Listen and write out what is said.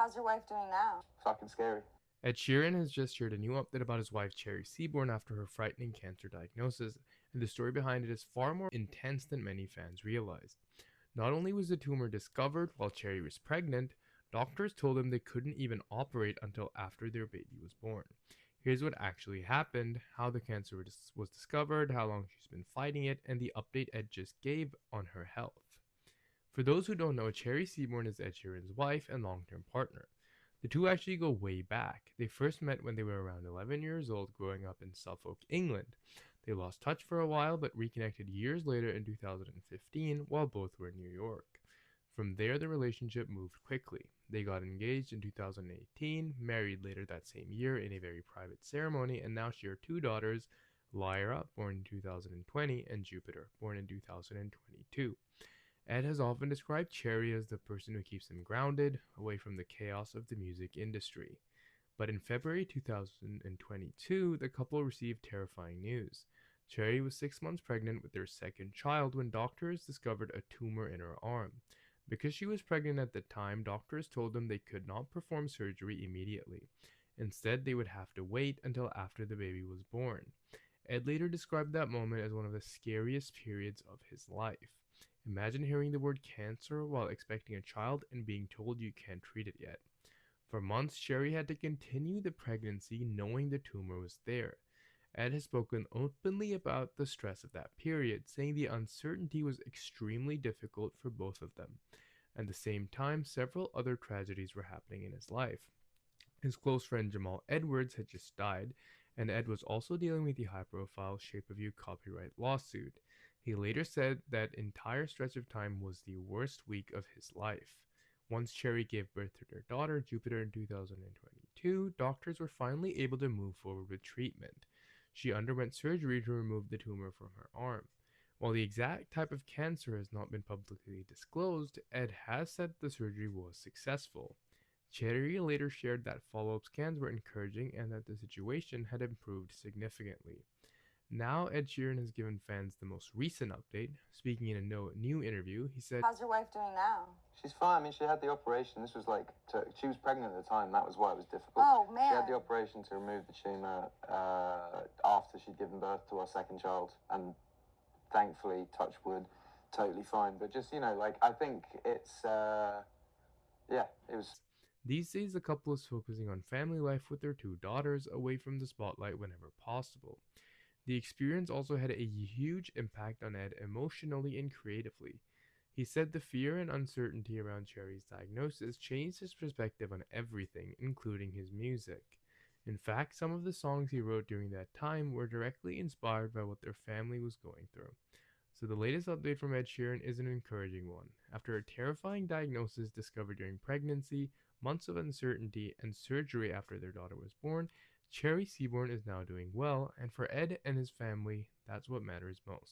How's your wife doing now? Fucking scary. Ed Sheeran has just shared a new update about his wife Cherry Seaborn after her frightening cancer diagnosis, and the story behind it is far more intense than many fans realized. Not only was the tumor discovered while Cherry was pregnant, doctors told them they couldn't even operate until after their baby was born. Here's what actually happened, how the cancer was discovered, how long she's been fighting it, and the update Ed just gave on her health. For those who don't know, Cherry Seaborn is Ed Sheeran's wife and long-term partner. The two actually go way back. They first met when they were around 11 years old, growing up in Suffolk, England. They lost touch for a while, but reconnected years later in 2015 while both were in New York. From there, the relationship moved quickly. They got engaged in 2018, married later that same year in a very private ceremony, and now share two daughters, Lyra, born in 2020, and Jupiter, born in 2022. Ed has often described Cherry as the person who keeps him grounded, away from the chaos of the music industry. But in February 2022, the couple received terrifying news. Cherry was 6 months pregnant with their second child when doctors discovered a tumor in her arm. Because she was pregnant at the time, doctors told them they could not perform surgery immediately. Instead, they would have to wait until after the baby was born. Ed later described that moment as one of the scariest periods of his life. Imagine hearing the word cancer while expecting a child and being told you can't treat it yet. For months, Cherry had to continue the pregnancy knowing the tumor was there. Ed has spoken openly about the stress of that period, saying the uncertainty was extremely difficult for both of them. At the same time, several other tragedies were happening in his life. His close friend Jamal Edwards had just died, and Ed was also dealing with the high-profile Shape of You copyright lawsuit. He later said that entire stretch of time was the worst week of his life. Once Cherry gave birth to their daughter, Jupiter, in 2022, doctors were finally able to move forward with treatment. She underwent surgery to remove the tumor from her arm. While the exact type of cancer has not been publicly disclosed, Ed has said the surgery was successful. Cherry later shared that follow-up scans were encouraging and that the situation had improved significantly. Now Ed Sheeran has given fans the most recent update. Speaking in a new interview, he said, How's your wife doing now? She's fine. I mean, she had the operation. This was like, she was pregnant at the time. That was why it was difficult. Oh, man. She had the operation to remove the tumor after she'd given birth to our second child. And thankfully, touch wood, totally fine. But just, like, I think it's, it was... These days, the couple is focusing on family life with their two daughters, away from the spotlight whenever possible. The experience also had a huge impact on Ed emotionally and creatively. He said the fear and uncertainty around Cherry's diagnosis changed his perspective on everything, including his music. In fact, some of the songs he wrote during that time were directly inspired by what their family was going through. So the latest update from Ed Sheeran is an encouraging one. After a terrifying diagnosis discovered during pregnancy, months of uncertainty, and surgery after their daughter was born, Cherry Seaborn is now doing well, and for Ed and his family, that's what matters most.